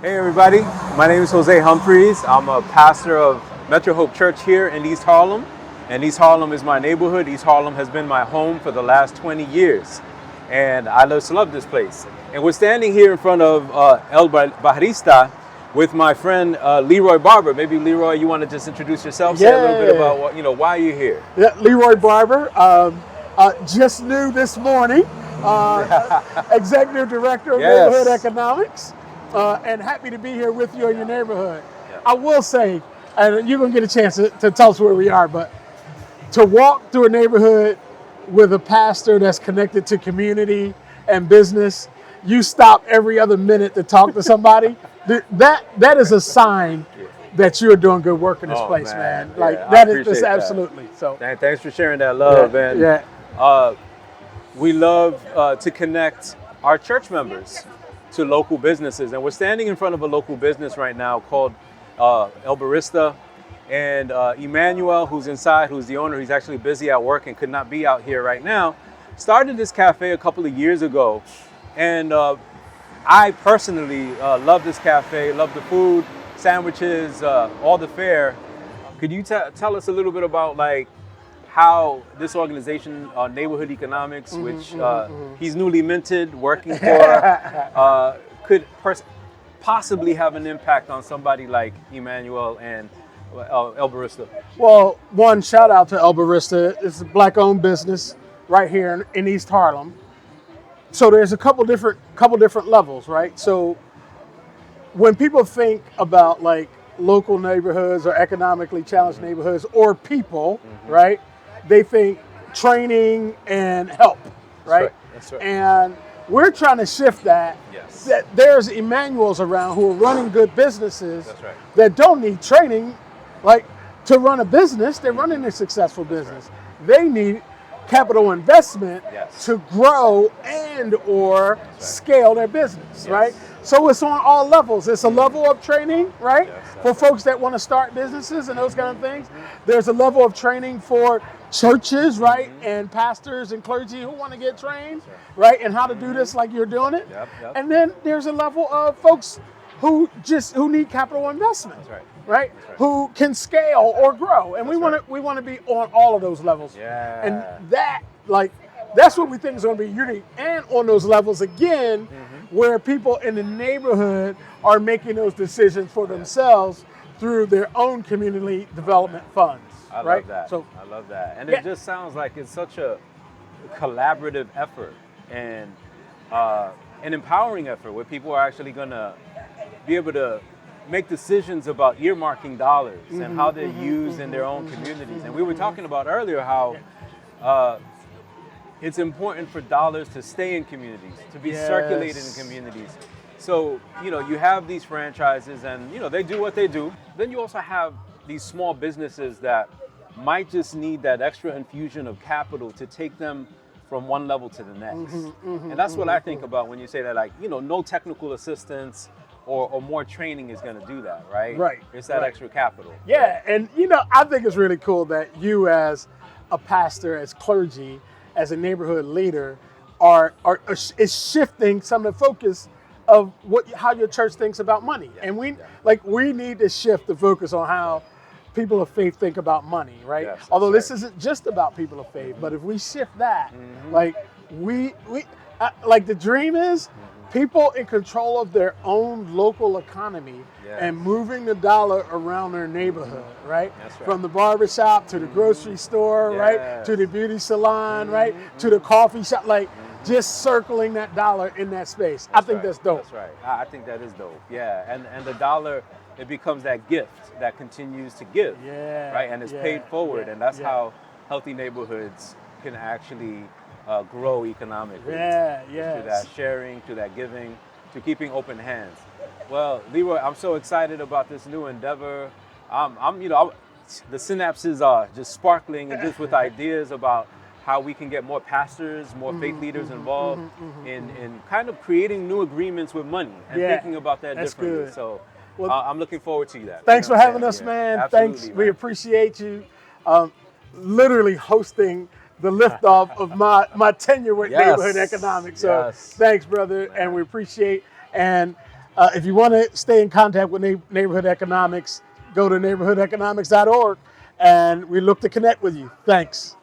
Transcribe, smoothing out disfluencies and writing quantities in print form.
Hey everybody, my name is Jose Humphreys. I'm a pastor of Metro Hope Church here in East Harlem. And East Harlem is my neighborhood. East Harlem has been my home for the last 20 years. And I just love this place. And we're standing here in front of El Bajarista with my friend Leroy Barber. Maybe Leroy, you want to just introduce yourself, say a little bit about why you're here. Yeah, Leroy Barber, just new this morning, Executive Director of Neighborhood Economics, and happy to be here with you in your neighborhood. Yeah. I will say, and you're going to get a chance to tell us where we are, but to walk through a neighborhood with a pastor that's connected to community and business, you stop every other minute to talk to somebody, that is a sign that you're doing good work in this place, man. Yeah, Like that is absolutely. So thanks for sharing that love. We love to connect our church members to local businesses, and we're standing in front of a local business right now called El Barista. And Emmanuel, who's inside, who's the owner, he's actually busy at work and could not be out here right now, started this cafe a couple of years ago. And I personally love this cafe, love the food, sandwiches, all the fare. Could you tell us a little bit about like how this organization, Neighborhood Economics, which he's newly minted, working for, could possibly have an impact on somebody like Emmanuel and El Barista? Well, one shout out to El Barista. It's a black-owned business right here in East Harlem. So there's a couple different levels, right? So when people think about like local neighborhoods or economically challenged neighborhoods or people, right? They think training and help, right? That's right. And we're trying to shift that. Yes. That there's Emmanuels around who are running good businesses right. that don't need training, like to run a business. They're running a successful business. They need capital investment to grow and or scale their business, right? So it's on all levels. It's a level of training, right? For folks that want to start businesses and those kind of things. There's a level of training for churches, right? And pastors and clergy who want to get trained, right? And how to do this like you're doing it. And then there's a level of folks who need capital investment, right? Who can scale or grow. And we want to be on all of those levels. And that's what we think is going to be unique. And on those levels again, where people in the neighborhood are making those decisions for themselves through their own community development funds. I love that. I love that. And it just sounds like it's such a collaborative effort and an empowering effort where people are actually going to be able to make decisions about earmarking dollars and how they're used in their own communities. And we were talking about earlier how it's important for dollars to stay in communities, to be circulated in communities. So, you have these franchises and, they do what they do. Then you also have these small businesses that might just need that extra infusion of capital to take them from one level to the next. And that's what I think about when you say that, like, no technical assistance or more training is going to do that, right? Right. It's that extra capital. Yeah, and I think it's really cool that you as a pastor, as clergy, as a neighborhood leader is shifting some of the focus of how your church thinks about money. And we need to shift the focus on how people of faith think about money, right? Although this isn't just about people of faith, but if we shift that, like the dream is people in control of their own local economy and moving the dollar around their neighborhood, right? From the barbershop to the grocery store, right? To the beauty salon, right? To the coffee shop, just circling that dollar in that space. I think that's dope. That's right. I think that is dope. Yeah, and the dollar, it becomes that gift that continues to give, right? And it's paid forward, and that's how healthy neighborhoods can actually grow economically. Through that sharing, through that giving, to keeping open hands. Well, Leroy, I'm so excited about this new endeavor. The synapses are just sparkling and just with ideas about how we can get more pastors, more faith leaders involved in kind of creating new agreements with money and thinking about that differently. Good. So I'm looking forward to that. Thanks for having us, man. Absolutely, Thanks. man. We appreciate you literally hosting the liftoff of my tenure with Neighborhood Economics. So thanks, brother. And we appreciate. And If you want to stay in contact with neighborhood economics, go to neighborhoodeconomics.org, and we look to connect with you. Thanks.